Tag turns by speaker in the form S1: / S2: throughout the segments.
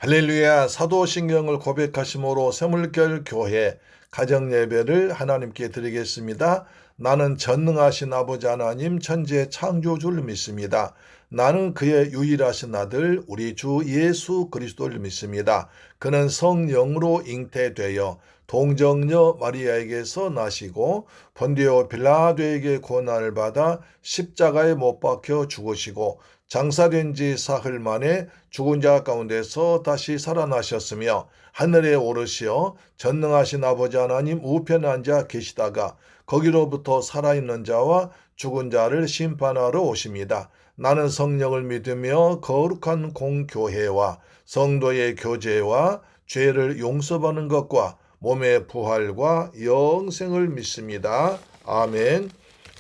S1: 할렐루야. 사도신경을 고백하심으로 새물결 교회 가정예배를 하나님께 드리겠습니다. 나는 전능하신 아버지 하나님 천지의 창조주를 믿습니다. 나는 그의 유일하신 아들 우리 주 예수 그리스도를 믿습니다. 그는 성령으로 잉태되어 동정녀 마리아에게서 나시고 본디오 빌라도에게 고난을 받아 십자가에 못 박혀 죽으시고 장사된 지 사흘 만에 죽은 자 가운데서 다시 살아나셨으며 하늘에 오르시어 전능하신 아버지 하나님 우편에 앉아 계시다가 거기로부터 살아있는 자와 죽은 자를 심판하러 오십니다. 나는 성령을 믿으며 거룩한 공교회와 성도의 교제와 죄를 용서받는 것과 몸의 부활과 영생을 믿습니다. 아멘.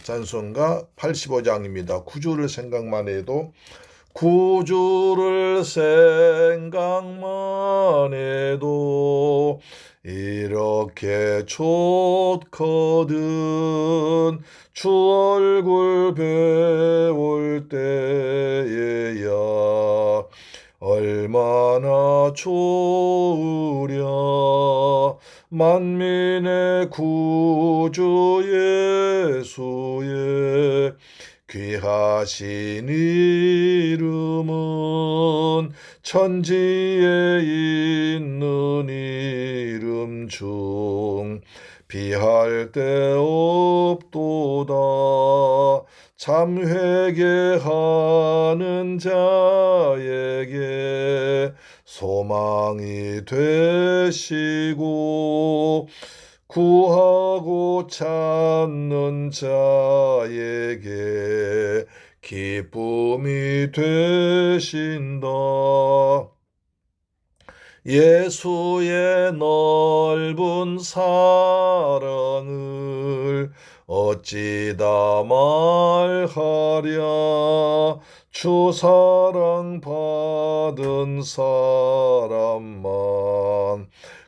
S1: 찬송가 85장입니다. 구주를 생각만 해도 구주를 생각만 해도 이렇게 좋거든. 주 얼굴 배울 때에야 얼마나 좋으랴. 만민의 구주 예수의 귀하신 이름은 천지에 있는 이름 중 비할 데 없도다. 참 회개하는 자에게 소망이 되시고 구하고 찾는 자에게 기쁨이 되신다. 예수의 넓은 사랑을 어찌다 말하랴. 주 사랑 받은 사람만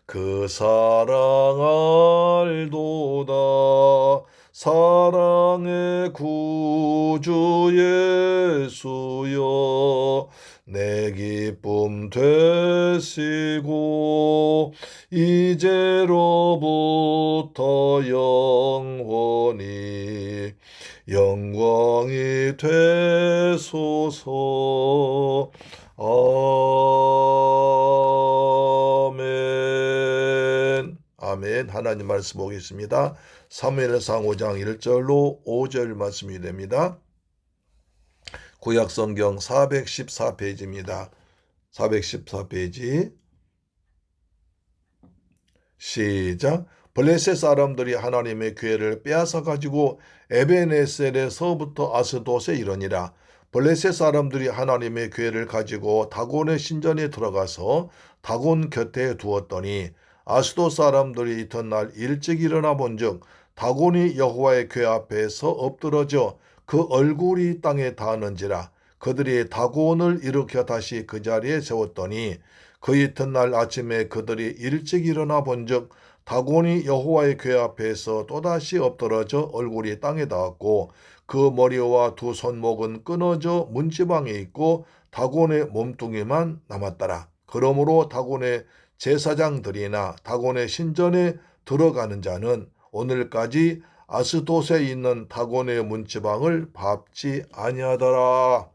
S1: 그 사랑 알도다. 사랑의 구주 예수여 내 기쁨 되시고 이제로부터 영원히 영광이 되소서. 아멘. 아멘. 하나님 말씀 보겠습니다. 사무엘상 5장 1절로 5절 말씀이 됩니다. 구약성경 414페이지입니다. 414페이지 시작. 블레셋 사람들이 하나님의 교회를 빼앗아 가지고 에베네셀에서부터 아스돗에 이르니라. 블레셋 사람들이 하나님의 교회를 가지고 다곤의 신전에 들어가서 다곤 곁에 두었더니 아스돗 사람들이 이튿날 일찍 일어나 본즉 다곤이 여호와의 교회 앞에서 엎드러져 그 얼굴이 땅에 닿았는지라. 그들이 다곤을 일으켜 다시 그 자리에 세웠더니 그 이튿날 아침에 그들이 일찍 일어나 본즉 다곤이 여호와의 궤 앞에서 또다시 엎드러져 얼굴이 땅에 닿았고 그 머리와 두 손목은 끊어져 문지방에 있고 다곤의 몸뚱이만 남았더라. 그러므로 다곤의 제사장들이나 다곤의 신전에 들어가는 자는 오늘까지 아스돗에 있는 다곤의 문지방을 밟지 아니하더라.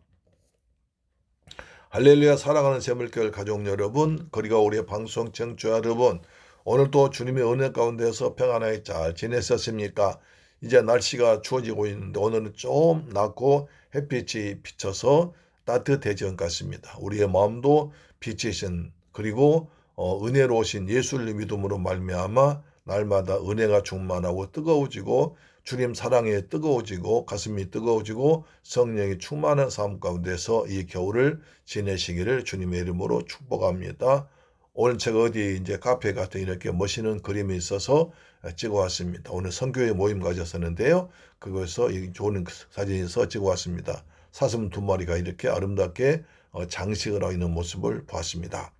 S1: 할렐루야. 사랑하는 새물결 가족 여러분, 그리고 우리 방송 청취자 여러분, 오늘도 주님의 은혜 가운데서 평안하게 잘 지냈었습니까? 이제 날씨가 추워지고 있는데 오늘은 좀 낮고 햇빛이 비쳐서 따뜻해진 것 같습니다. 우리의 마음도 빛이신 그리고 은혜로우신 예수를 믿음으로 말미암아 날마다 은혜가 충만하고 뜨거워지고 주님 사랑에 뜨거워지고 가슴이 뜨거워지고 성령이 충만한 삶 가운데서 이 겨울을 지내시기를 주님의 이름으로 축복합니다. 오늘 제가 어디 이제 카페 같은 이렇게 멋있는 그림이 있어서 찍어왔습니다. 오늘 선교회 모임 가졌었는데요. 그것에서 좋은 사진에서 찍어왔습니다. 사슴 두 마리가 이렇게 아름답게 장식을 하고 있는 모습을 보았습니다.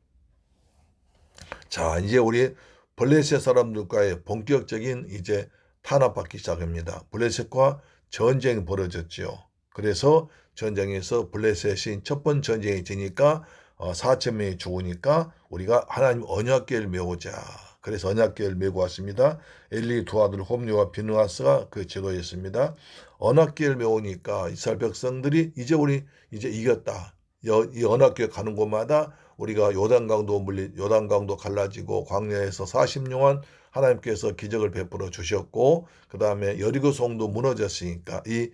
S1: 자, 이제 우리 블레셋 사람들과의 본격적인 이제 탄압받기 시작합니다. 블레셋과 전쟁이 벌어졌죠. 그래서 전쟁에서 블레셋이 첫 번째 전쟁이 지니까 4천 명이 죽으니까 우리가 하나님 언약궤를 메우자. 그래서 언약궤를 메고 왔습니다. 엘리 두 아들 홈리와 비느하스가 그 제도였습니다. 언약궤를 메우니까 이스라엘 백성들이 우리 이제 이겼다. 이 언약궤 가는 곳마다 우리가 요단강도 갈라지고 광야에서 40년간 하나님께서 기적을 베풀어 주셨고 그 다음에 여리고 성도 무너졌으니까 이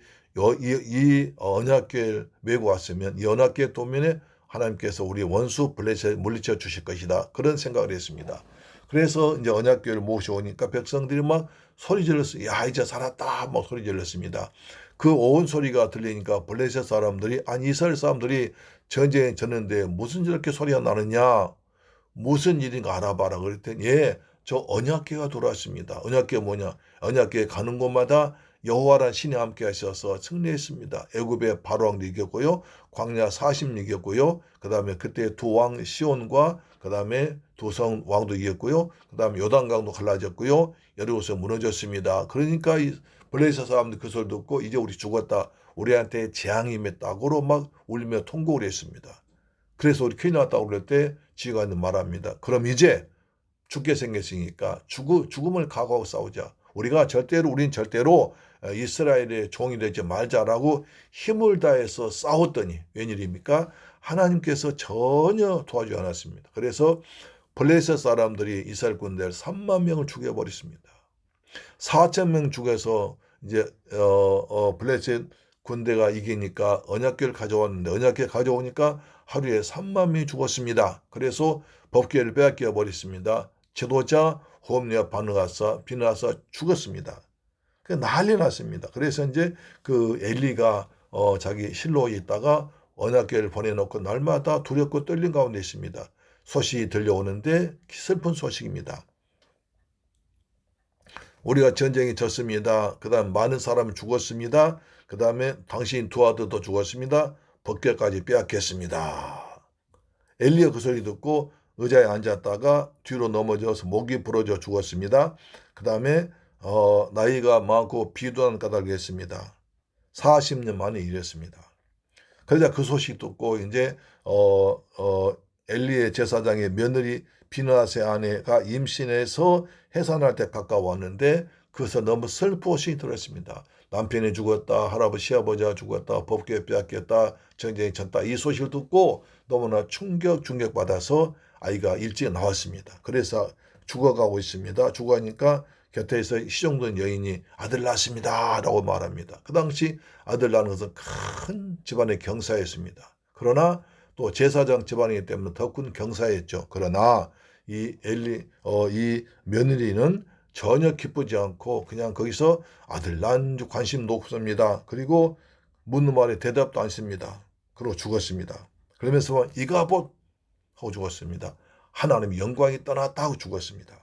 S1: 언약궤를 메고 왔으면 이 언약궤 도면에 하나님께서 우리 원수 블레셋 물리쳐 주실 것이다. 그런 생각을 했습니다. 그래서 이제 언약궤를 모셔오니까 백성들이 막 소리 질렀어요. 야, 이제 살았다. 막 소리 질렀습니다. 그 온 소리가 들리니까 블레셋 사람들이, 아니 이스라엘 사람들이 전쟁에 졌는데 무슨 저렇게 소리가 나느냐, 무슨 일인가 알아봐라 그랬더니 저 언약궤가 돌아왔습니다. 언약궤 뭐냐? 언약궤 가는 곳마다 여호와란 신이 함께 하셔서 승리했습니다. 애굽의 바로왕도 이겼고요. 광야 40년 이겼고요. 그 다음에 그때 두 왕 시온과 그 다음에 두 성 왕도 이겼고요. 그 다음에 요단강도 갈라졌고요. 여리고성 무너졌습니다. 그러니까 이 블레셋 사람들 그 소리 듣고 이제 우리 죽었다. 우리한테 재앙이 임했다고로 막 울며 통곡을 했습니다. 그래서 우리 큰일 났다고 그럴 때 지가 말합니다. 그럼 이제 죽게 생겼으니까 죽음을 각오하고 싸우자. 우린 절대로 이스라엘의 종이 되지 말자라고 힘을 다해서 싸웠더니 웬일입니까? 하나님께서 전혀 도와주지 않았습니다. 그래서 블레셋 사람들이 이스라엘 군대를 3만 명을 죽여버렸습니다. 4천 명 죽여서 이제 블레셋 군대가 이기니까 언약궤를 가져왔는데 언약궤 가져오니까 하루에 3만 명이 죽었습니다. 그래서 법궤를 빼앗겨 버렸습니다. 지도자 홈리와 비느하사 죽었습니다. 그 난리 났습니다. 그래서 이제 그 엘리가 자기 실로에 있다가 언약궤를 보내놓고 날마다 두렵고 떨린 가운데 있습니다. 소식이 들려오는데 슬픈 소식입니다. 우리가 전쟁에 졌습니다. 그 다음 많은 사람이 죽었습니다. 그 다음에 당신 두 아들도 죽었습니다. 법궤까지 빼앗겼습니다. 엘리가 그 소리 듣고 의자에 앉았다가 뒤로 넘어져서 목이 부러져 죽었습니다. 그 다음에 나이가 많고 비둔한 까닭을 했습니다. 40년 만에 이랬습니다. 그러자 그 소식 듣고 이제 엘리의 제사장의 며느리 비느하스의 아내가 임신해서 해산할 때 가까웠는데 그래서 너무 슬픈 소식이 들었습니다. 남편이 죽었다, 할아버지 시아버지가 죽었다, 법궤 빼앗겼다, 전쟁이 졌다. 이 소식을 듣고 너무나 충격받아서 아이가 일찍 나왔습니다. 그래서 죽어가고 있습니다. 죽어가니까 곁에서 시종된 여인이 아들 낳았습니다 라고 말합니다. 그 당시 아들 낳는 것은 큰 집안의 경사였습니다. 그러나 또 제사장 집안이기 때문에 더 큰 경사였죠. 그러나 이 며느리는 전혀 기쁘지 않고 그냥 거기서 아들 낳은 줄 관심도 없습니다. 그리고 묻는 말에 대답도 안 씁니다. 그리고 죽었습니다. 그러면서 이가봇 하고 죽었습니다. 하나님의 영광이 떠났다 하고 죽었습니다.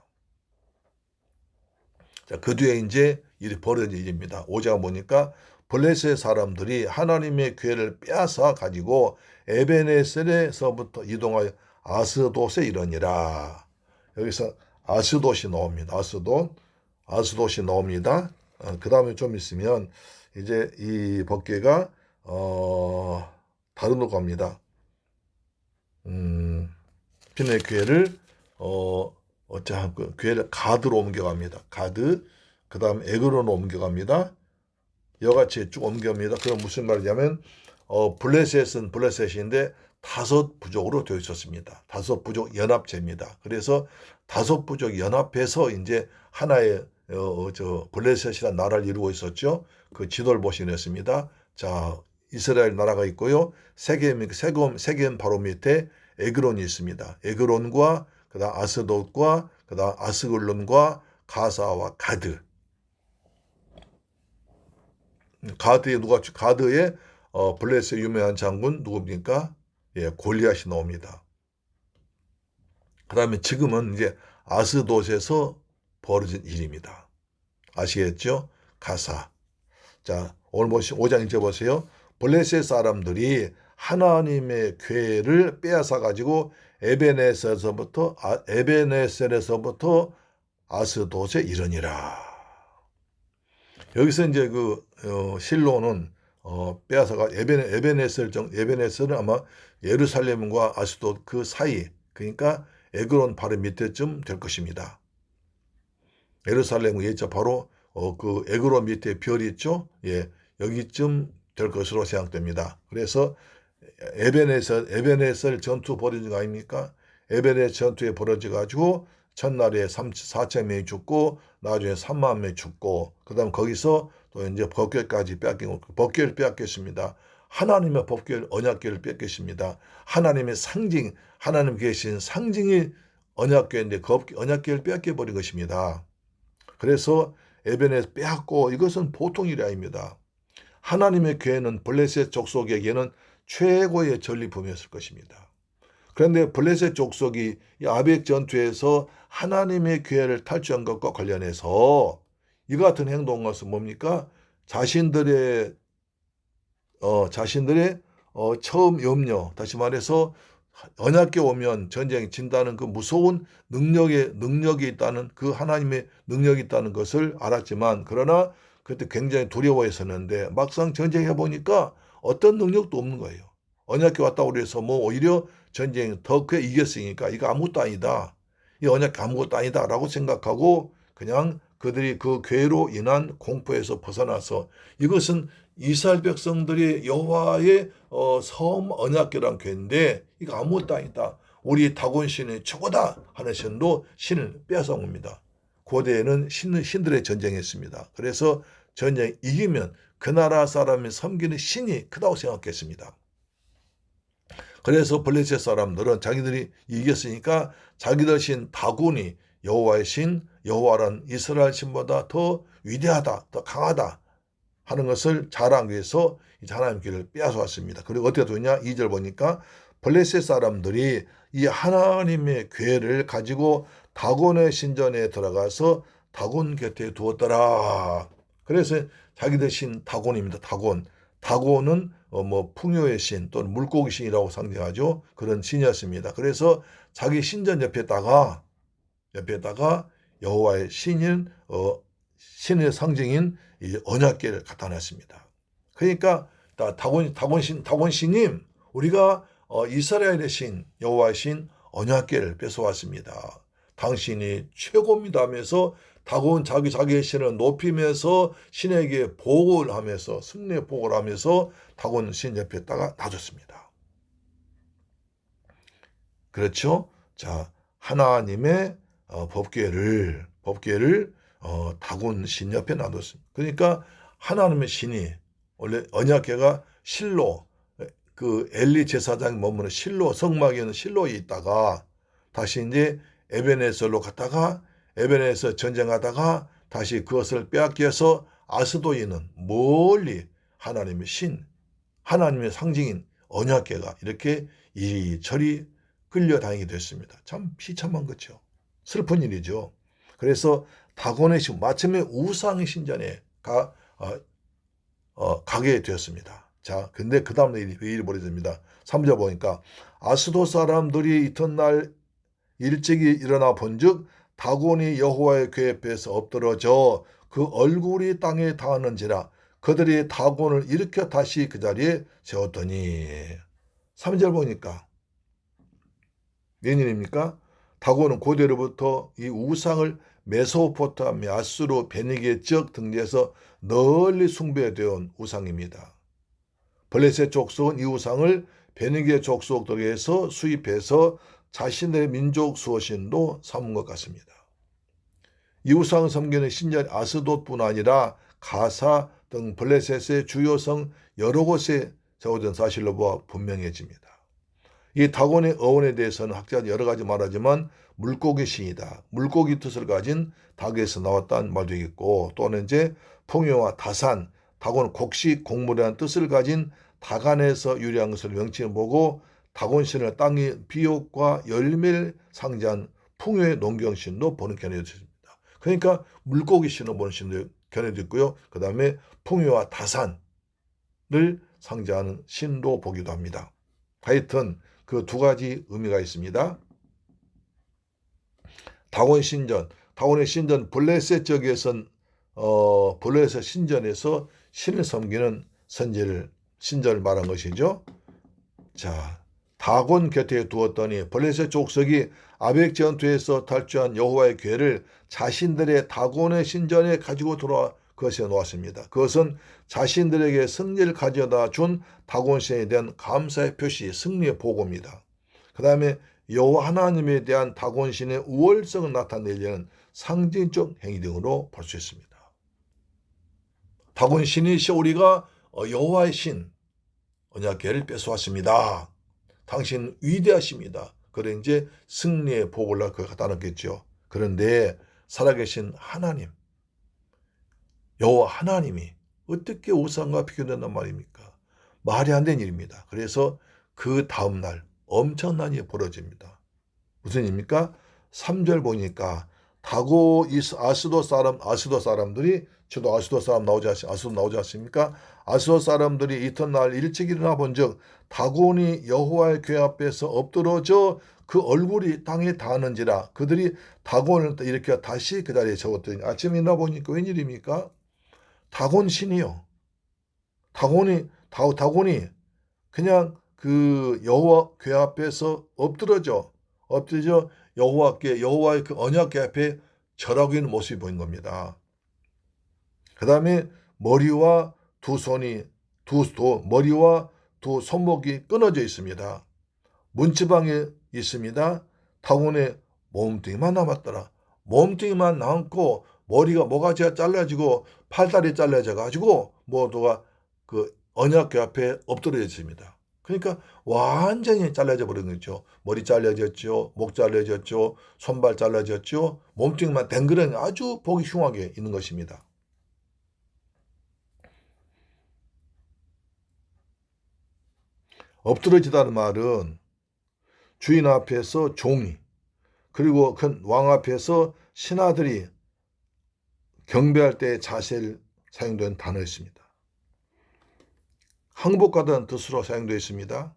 S1: 자, 그 뒤에 이제 일이 벌어진 일입니다. 5장 보니까 블레셋 사람들이 하나님의 궤를 빼앗아 가지고 에베네셀에서부터 이동하여 아스돗에 이르니라. 여기서 아스돗이 나옵니다. 아스돗이 나옵니다. 그 다음에 좀 있으면 이제 이 법궤가 다른 데로 갑니다. 피네 궤를 그 궤를 가드로 옮겨갑니다. 가드, 그 다음 에그로로 옮겨갑니다. 여같이 쭉 옮겨갑니다. 그럼 무슨 말이냐면 블레셋은 블레셋인데 5부족으로 되어 있었습니다. 5부족 연합체입니다. 그래서 5부족 연합해서 이제 하나의 블레셋이라는 나라를 이루고 있었죠. 그 지도를 보시겠습니다. 자, 이스라엘 나라가 있고요. 세겜 바로 밑에 에그론이 있습니다. 에그론과 그다음 아스돗과 그다음 아스글론과 가사와 가드. 가드의 블레셋 유명한 장군 누굽니까? 예, 골리앗이 나옵니다. 그다음에 지금은 이제 아스돗에서 벌어진 일입니다. 아시겠죠? 가사. 자, 오늘 5장 이제 보세요. 블레셋 사람들이 하나님의 궤를 빼앗아 가지고 에베네셀에서부터 아스돗에 이르니라. 여기서 이제 그 실로는 빼앗아가 에베네셀은 아마 예루살렘과 아스돗 그 사이, 그러니까 에그론 바로 밑에쯤 될 것입니다. 예루살렘 예자 바로 그 에그론 밑에 별이 있죠. 예, 여기쯤 될 것으로 생각됩니다. 그래서 에베네셀 전투 벌어진 거 아닙니까? 에베네셀 전투에 벌어져 가지고 첫날에 4천 명이 죽고 나중에 3만 명이 죽고 그다음 거기서 또 이제 법궤까지 뺏기고 법궤를 빼앗겼습니다. 하나님의 법궤 언약궤를 뺏겼습니다. 하나님의 상징, 하나님 계신 상징이 언약궤인데 그 언약궤를 빼앗겨 버린 것입니다. 그래서 에벤에서 빼앗고 이것은 보통 일이 아닙니다. 하나님의 교회는 블레셋 족속에게는 최고의 전리품이었을 것입니다. 그런데 블레셋 족속이 이 아벡 전투에서 하나님의 교회를 탈취한 것과 관련해서 이 같은 행동한 것은 뭡니까? 자신들의 처음 염려, 다시 말해서 언약궤 오면 전쟁이 진다는 그 무서운 능력이 있다는 그 하나님의 능력이 있다는 것을 알았지만 그러나 그때 굉장히 두려워했었는데 막상 전쟁해 보니까 어떤 능력도 없는 거예요. 언약궤 왔다고 그래서 뭐 오히려 전쟁 더 크게 이겼으니까 이거 아무것도 아니다. 이 언약궤 아무것도 아니다라고 생각하고 그냥 그들이 그 괴로 인한 공포에서 벗어나서 이것은 이스라엘 백성들이 여호와의 섬 언약궤란 궤인데 이거 아무것도 아니다. 우리 다곤 신의 최고다 하는 신도 신을 빼앗아온 겁니다. 고대에는 신들의 전쟁했습니다. 그래서 전쟁 이기면 그 나라 사람이 섬기는 신이 크다고 생각했습니다. 그래서 블레셋 사람들은 자기들이 이겼으니까 자기들 신 다곤이 여호와의 신, 여호와란 이스라엘 신보다 더 위대하다, 더 강하다 하는 것을 자랑하기 위해서 하나님의 길을 빼앗아왔습니다. 그리고 어떻게 되냐? 2절 보니까 블레셋 사람들이 이 하나님의 궤를 가지고 다곤의 신전에 들어가서 다곤 곁에 두었더라. 그래서 자기들 신 다곤입니다. 다곤은 뭐 풍요의 신 또는 물고기 신이라고 상징하죠. 그런 신이었습니다. 그래서 자기 신전 옆에다가 여호와의 신의 상징인 이 언약궤를 갖다 놨습니다. 그러니까 다곤 신님, 우리가 이스라엘의 신, 여호와의 신 언약궤를 뺏어왔습니다. 당신이 최고입니다 하면서 다곤 자기의 신을 높이면서 신에게 복을 하면서 승리의 복을 하면서 다곤 신 옆에다가 놔줬습니다. 그렇죠? 자, 하나님의 법궤를 다곤 신 옆에 놔뒀습니다. 그러니까 하나님의 신이 원래 언약궤가 실로 그 엘리 제사장이 머무는 실로 성막에는 실로에 있다가 다시 이제 에베네셀로 갔다가 에베네셀 전쟁하다가 다시 그것을 빼앗겨서 아스도이는 멀리 하나님의 신, 하나님의 상징인 언약궤가 이렇게 이리저리 끌려다니게 됐습니다. 참 비참한 거죠. 슬픈 일이죠. 그래서 다곤의 신, 마침내 우상의 신전에 가게 되었습니다. 자, 근데 그 다음 일이 벌어집니다. 3절 보니까 아스도 사람들이 이튿날 일찍이 일어나 본즉 다곤이 여호와의 궤 앞에서 엎드러져 그 얼굴이 땅에 닿았는지라 그들이 다곤을 일으켜 다시 그 자리에 세웠더니 3절 보니까 웬일입니까? 다곤은 고대로부터 이 우상을 메소포타미아, 아수르, 베니게 지역 등지에서 널리 숭배되어 온 우상입니다. 블레셋 족속은 이 우상을 베니게 족속들에서 수입해서 자신의 민족 수호신도 삼은 것 같습니다. 이 우상을 섬기는 신전 아스돗뿐 아니라 가사 등 블레셋의 주요 성 여러 곳에 세워진 사실로 보아 분명해집니다. 이 다곤의 어원에 대해서는 학자들이 여러 가지 말하지만 물고기 신이다. 물고기 뜻을 가진 닭에서 나왔다는 말도 있고 또는 이제 풍요와 다산, 다곤 곡식 곡물이라는 뜻을 가진 다간에서 유래한 것을 명칭을 보고 다곤신을 땅의 비옥과 열매를 상징한 풍요의 농경신도 보는 견해도 있습니다. 그러니까 물고기 신을 보는 신도 견해도 있고요. 그 다음에 풍요와 다산을 상징하는 신도 보기도 합니다. 하여튼 그 두 가지 의미가 있습니다. 다곤의 신전 블레셋 지역에선 블레셋 신전에서 신을 섬기는 신전을 말한 것이죠. 자, 다곤 곁에 두었더니 블레셋 족속이 아벡 전투에서 탈주한 여호와의 궤를 자신들의 다곤의 신전에 가지고 돌아와 그것에 놓았습니다. 그것은 자신들에게 승리를 가져다 준 다곤 신에 대한 감사의 표시, 승리의 보고입니다. 그 다음에 여호와 하나님에 대한 다곤 신의 우월성을 나타내려는 상징적 행위 등으로 볼 수 있습니다. 다곤 신이 우리가 여호와의 신 언약궤를 뺏어왔습니다. 당신 위대하십니다. 그래 이제 승리의 복을 갖다 놓겠죠. 그런데 살아계신 하나님, 여호와 하나님이 어떻게 우상과 비교된단 말입니까? 말이 안 되는 일입니다. 그래서 그 다음날 엄청난 일이 벌어집니다. 무슨 일입니까? 3절 보니까 아스도 사람들이 저도 아스도 나오지 않습니까? 아스도 사람들이 이튿날 일찍 일어나 본즉 다곤이 여호와의 궤 앞에서 엎드러져 그 얼굴이 땅에 닿았는지라 그들이 다곤을 일으켜 다시 그 자리에 적었더니 아침에 일어나 보니까 웬일입니까? 다곤 신이요. 다곤이 그냥 그 여호와 궤 앞에서 엎드러져 여호와의 그 언약궤 앞에 절하고 있는 모습이 보인 겁니다. 그 다음에 머리와 두 손목이 끊어져 있습니다. 문지방에 있습니다. 다곤의 몸뚱이만 남았더라. 몸뚱이만 남고 모가지가 잘라지고 팔다리 잘라져 가지고 모두가 그 언약궤 앞에 엎드려 있습니다. 그러니까 완전히 잘라져 버린 거죠. 머리 잘라졌죠. 목 잘라졌죠. 손발 잘라졌죠. 몸뚱이만 댕그러니 아주 보기 흉하게 있는 것입니다. 엎드러지다는 말은 주인 앞에서 종이 그리고 큰 왕 앞에서 신하들이 경배할 때의 자세를 사용된 단어였습니다. 항복하다는 뜻으로 사용되어 있습니다.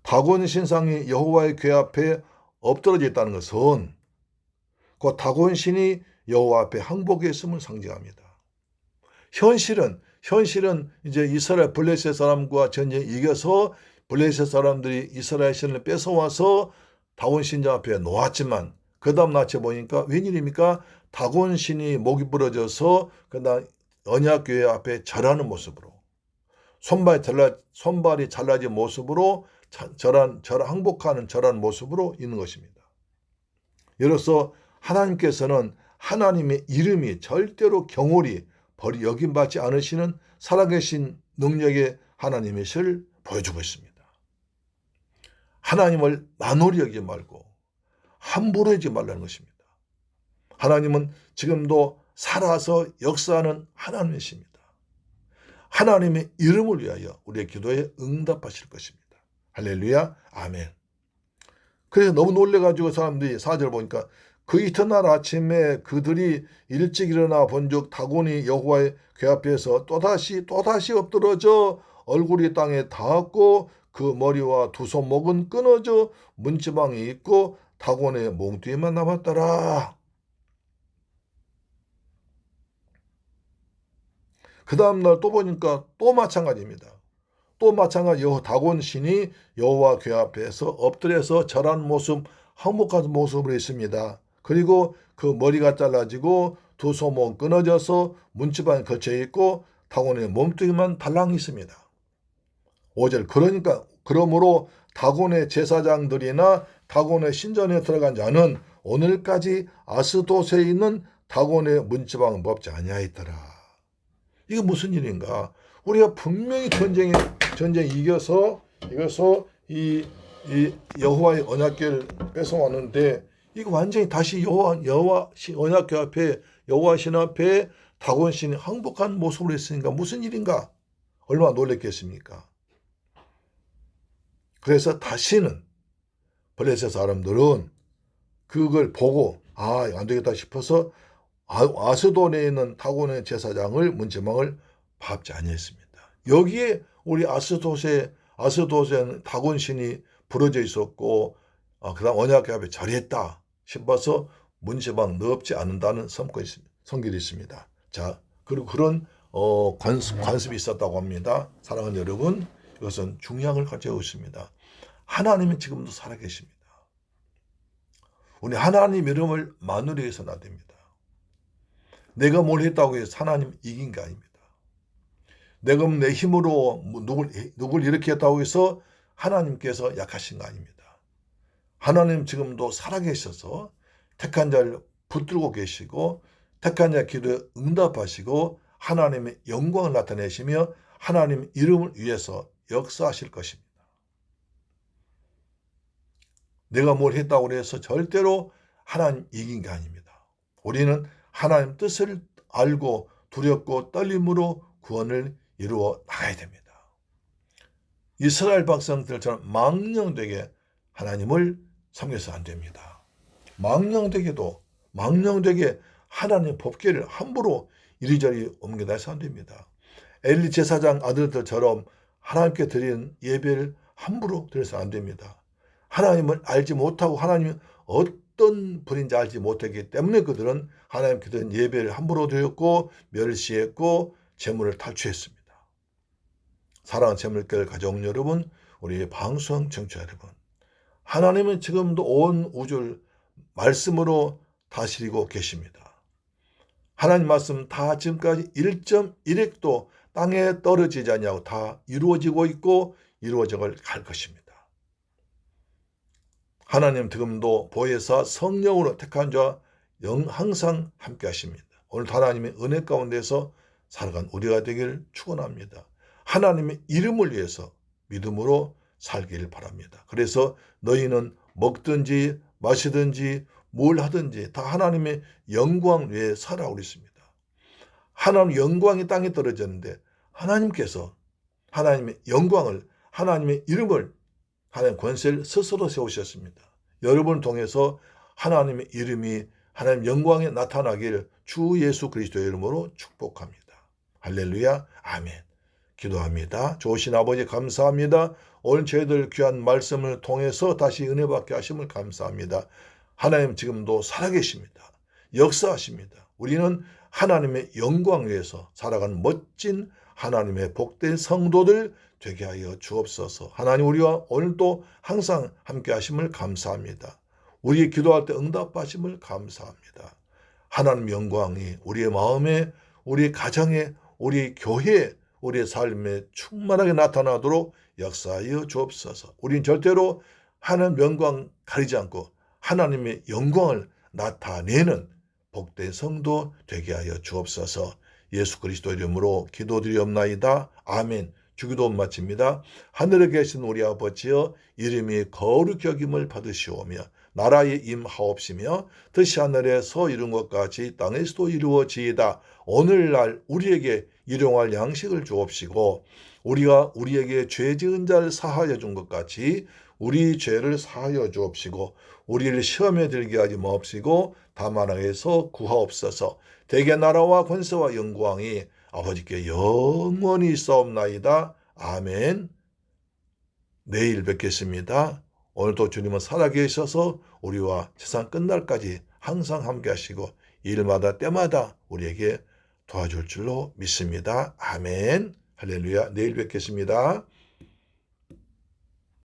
S1: 다곤 신상이 여호와의 궤 앞에 엎드러져 있다는 것은 그 다곤 신이 여호와 앞에 항복했음을 상징합니다. 현실은 이제 이스라엘 블레셋 사람과 전쟁에 이겨서 블레셋 사람들이 이스라엘 신을 뺏어와서 다곤 신전 앞에 놓았지만 그 다음 날째 보니까 웬일입니까? 다곤 신이 목이 부러져서 그다음 언약궤 앞에 절하는 모습으로 손발이 잘라진 모습으로 항복하는 절하는 모습으로 있는 것입니다. 이로써 하나님께서는 하나님의 이름이 절대로 경홀히 여김받지 않으시는 살아계신 능력의 하나님이실 보여주고 있습니다. 하나님을 만홀히 여기지 말고 함부로 하지 말라는 것입니다. 하나님은 지금도 살아서 역사하는 하나님이십니다. 하나님의 이름을 위하여 우리의 기도에 응답하실 것입니다. 할렐루야, 아멘. 그래서 너무 놀래가지고 사람들이 4절 보니까 그 이튿날 아침에 그들이 일찍 일어나 본즉 다곤이 여호와의 궤 앞에서 또다시 엎드러져 얼굴이 땅에 닿았고 그 머리와 두 손목은 끊어져 문지방이 있고 다곤의 몸뚱이만 남았더라. 그 다음날 또 보니까 또 마찬가지입니다. 또 마찬가지 다곤 신이 여호와 궤 앞에서 엎드려서 절한 모습, 항복한 모습으로 있습니다. 그리고 그 머리가 잘라지고 두 손목 끊어져서 문지방에 걸쳐 있고 다곤의 몸뚱이만 달랑 있습니다. 5절 그러므로 다곤의 제사장들이나 다곤의 신전에 들어간 자는 오늘까지 아스돗에 있는 다곤의 문지방을 먹지 아니하였더라. 이게 무슨 일인가? 우리가 분명히 전쟁에 이겨서 이 여호와의 언약궤를 뺏어왔는데 이거 완전히 다시 여호와 언약궤 앞에 여호와 신 앞에 다곤 신이 항복한 모습으로 했으니까 무슨 일인가? 얼마나 놀랬겠습니까? 그래서 다시는 블레셋 사람들은 그걸 보고 안 되겠다 싶어서 아스돗에 있는 다곤의 제사장을 문지방을 밟지 아니했습니다. 여기에 우리 아스돗에 다곤 신이 부러져 있었고 그다음 언약궤 앞에 절했다 싶어서 문지방 넣지 않는다는 성결이 있습니다. 자, 그리고 그런 관습이 있었다고 합니다. 사랑하는 여러분, 이것은 중요한 걸 가지고 있습니다. 하나님은 지금도 살아계십니다. 우리 하나님 이름을 만으로 해서는 안 됩니다. 내가 뭘 했다고 해서 하나님 이긴 게 아닙니다. 내가 내 힘으로 누굴 이렇게 했다고 해서 하나님께서 약하신 거 아닙니다. 하나님 지금도 살아계셔서 택한 자를 붙들고 계시고 택한 자 기도에 응답하시고 하나님의 영광을 나타내시며 하나님 이름을 위해서 역사하실 것입니다. 내가 뭘 했다고 해서 절대로 하나님 이긴 게 아닙니다. 우리는 하나님 뜻을 알고 두렵고 떨림으로 구원을 이루어 나가야 됩니다. 이스라엘 백성들처럼 망령되게 하나님을 섬겨서 안 됩니다. 망령되게 하나님의 법궤를 함부로 이리저리 옮겨다서 안 됩니다. 엘리 제사장 아들들처럼 하나님께 드리는 예배를 함부로 드려서 안 됩니다. 하나님을 알지 못하고 하나님이 어떤 분인지 알지 못했기 때문에 그들은 하나님께 드린 예배를 함부로 드렸고 멸시했고 재물을 탈취했습니다. 사랑하는 재물교를 가져온 여러분, 우리 방송 청취자 여러분, 하나님은 지금도 온 우주를 말씀으로 다스리고 계십니다. 하나님 말씀 다 지금까지 1.1핵도 땅에 떨어지지 않냐고 다 이루어지고 있고 이루어져 갈 것입니다. 하나님 지금도 보혜사 성령으로 택한 자 항상 함께 하십니다. 오늘 하나님의 은혜 가운데서 살아간 우리가 되기를 축원합니다. 하나님의 이름을 위해서 믿음으로 살기를 바랍니다. 그래서 너희는 먹든지 마시든지 뭘 하든지 다 하나님의 영광 위에 살아오고 있습니다. 하나님의 영광이 땅에 떨어졌는데 하나님께서 하나님의 영광을 하나님의 이름을 하나님 권세를 스스로 세우셨습니다. 여러분을 통해서 하나님의 이름이 하나님 영광에 나타나기를 주 예수 그리스도의 이름으로 축복합니다. 할렐루야, 아멘. 기도합니다. 좋으신 아버지 감사합니다. 오늘 저희들 귀한 말씀을 통해서 다시 은혜 받게 하심을 감사합니다. 하나님 지금도 살아계십니다. 역사하십니다. 우리는 하나님의 영광 위에서 살아가는 멋진 하나님의 복된 성도들 되게 하여 주옵소서. 하나님 우리와 오늘도 항상 함께 하심을 감사합니다. 우리 기도할 때 응답하심을 감사합니다. 하나님 영광이 우리의 마음에 우리 가정에 우리 교회에 우리의 삶에 충만하게 나타나도록 역사하여 주옵소서. 우리는 절대로 하나님 영광 가리지 않고 하나님의 영광을 나타내는 복된 성도 되게 하여 주옵소서. 예수 그리스도 이름으로 기도드리옵나이다. 아멘. 주기도 마칩니다. 하늘에 계신 우리 아버지여 이름이 거룩히 여김을 받으시오며 나라에 임하옵시며 뜻이 하늘에서 이룬 것 같이 땅에서도 이루어지이다. 오늘날 우리에게 일용할 양식을 주옵시고 우리가 우리에게 죄 지은 자를 사하여 준 것 같이 우리 죄를 사하여 주옵시고 우리를 시험에 들게 하지 마옵시고 다만 악에서 구하옵소서. 대개 나라와 권세와 영광이 아버지께 영원히 있사옵나이다. 아멘. 내일 뵙겠습니다. 오늘도 주님은 살아계셔서 우리와 세상 끝날까지 항상 함께 하시고 일마다 때마다 우리에게 도와줄 줄로 믿습니다. 아멘. 할렐루야. 내일 뵙겠습니다.